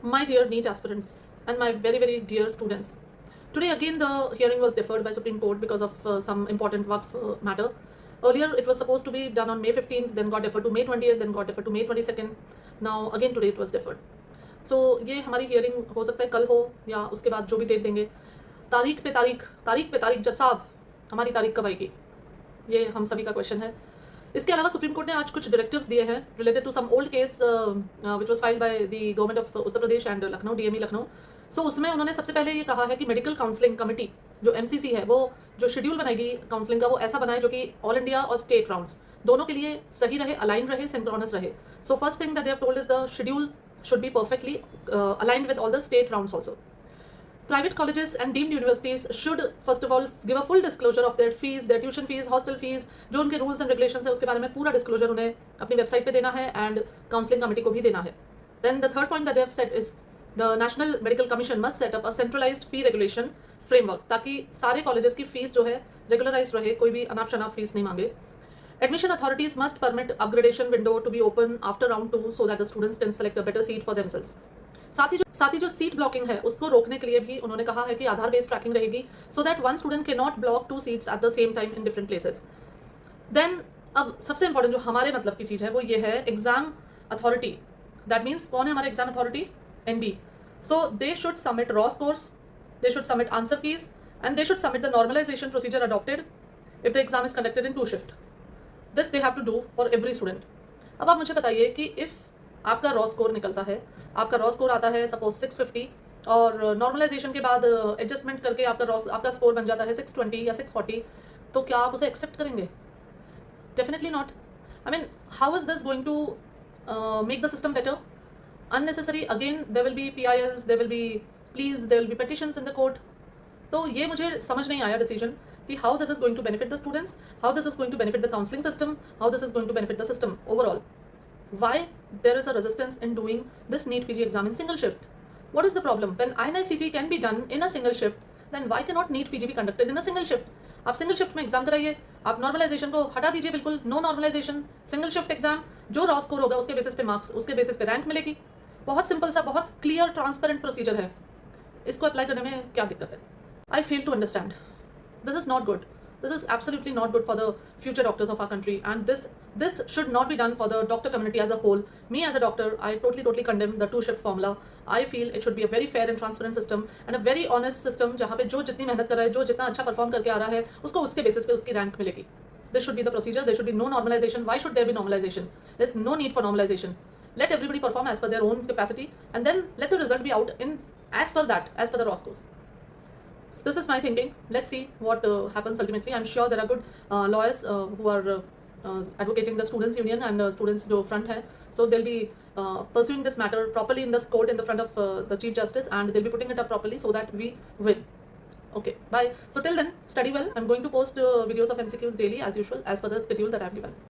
My dear NEET aspirants and my very, very dear students, today again the hearing was deferred by Supreme Court because of some important Waqf matter. Earlier it was supposed to be done on May 15th, then got deferred to May 20th, then got deferred to May 22nd. Now again today it was deferred. So ये हमारी hearing हो सकता है कल हो या उसके बाद जो भी डेट देंगे. तारीख पे तारीख जज साहब हमारी तारीख कब आएगी, ये हम सभी का क्वेश्चन है. इसके अलावा सुप्रीम कोर्ट ने आज कुछ डायरेक्टिव्स दिए हैं related to some old case which was filed by the government of Uttar Pradesh and Lucknow DME Lucknow. So उसमें उन्होंने सबसे पहले ये कहा है कि मेडिकल काउंसलिंग कमेटी जो एमसीसी है वो जो शेड्यूल बनाएगी काउंसलिंग का वो ऐसा बनाए जो कि ऑल इंडिया और स्टेट राउंड्स दोनों के लिए सही रहे, अलाइन रहे, सिंक्रोनस रहे. So first thing that they have told is the schedule should be perfectly aligned with all the state rounds also. Private colleges and deemed universities should first of all give a full disclosure of their fees, their tuition fees, hostel fees, जो उनके rules and regulations है उसके बारे में पूरा disclosure उन्हें अपनी website पे देना है and counseling committee को भी देना है. Then the third point that they have said is the National Medical Commission must set up a centralized fee regulation framework ताकि सारे colleges की fees जो है regularized रहे, कोई भी अनाप शनाप fees नहीं मांगे. Admission authorities must permit upgradation window to be open after round 2 so that the students can select a better seat for themselves. साथ ही जो सीट ब्लॉकिंग है उसको रोकने के लिए भी उन्होंने कहा है कि आधार बेस्ड ट्रैकिंग रहेगी सो दैट वन स्टूडेंट के not block 2 seats at the same time in different places. Then अब सबसे इंपॉर्टेंट जो हमारे मतलब की चीज़ है वो ये है एग्जाम अथॉरिटी. दैट मीन्स कौन है हमारे exam authority? NB. So they should submit raw scores, they should submit answer keys and they should submit the normalization procedure adopted if the exam is conducted in 2 shift. This they have to do for every student. अब आप मुझे बताइए कि if आपका raw score निकलता है, आपका raw score आता है सपोज 650 और नॉर्मलाइजेशन के बाद एडजस्टमेंट करके आपका स्कोर बन जाता है 620 या 640, तो क्या आप उसे एक्सेप्ट करेंगे? Definitely not. I mean how is this going to make the system better? Unnecessary again there will be PILs, there will be pleas, there will be petitions in the court. तो ये मुझे समझ नहीं आया decision कि how this is going to benefit the students, how this is going to benefit the counselling system, how this is going to benefit the system overall. Why there is a resistance in doing this NEET PG exam in single shift? What is the problem? When INICT can be done in a single shift, then why cannot NEET PG be conducted in a single shift? आप single shift में exam कराइए, आप normalization को हटा दीजिए, बिल्कुल no normalization, single shift exam. जो raw score होगा उसके बेसिस पे मार्क्स, उसके बेसिस पे रैंक मिलेगी. बहुत सिंपल सा, बहुत क्लियर ट्रांसपेरेंट प्रोसीजर है. इसको अप्लाई करने में क्या दिक्कत है? I fail to understand. This is not good. This is absolutely not good for the future doctors of our country, and this should not be done for the doctor community as a whole. Me as a doctor, I totally condemn the 2-shift formula. I feel it should be a very fair and transparent system and a very honest system जहाँ पे जो जितनी मेहनत कर रहा है, जो जितना अच्छा परफॉर्म करके आ रहा है, उसको उसके बेसिस पे उसकी रैंक मिलेगी. This should be the procedure. There should be no normalization. Why should there be normalization? There's no need for normalization. Let everybody perform as per their own capacity, and then let the result be out in as per that, as per the raw scores. So this is my thinking. Let's see what happens ultimately. I'm sure there are good lawyers who are advocating the students union and students जो front है. So they'll be pursuing this matter properly in this court in the front of the Chief Justice, and they'll be putting it up properly so that we win. Okay, bye. So till then, study well. I'm going to post videos of MCQs daily as usual as per the schedule that I've given.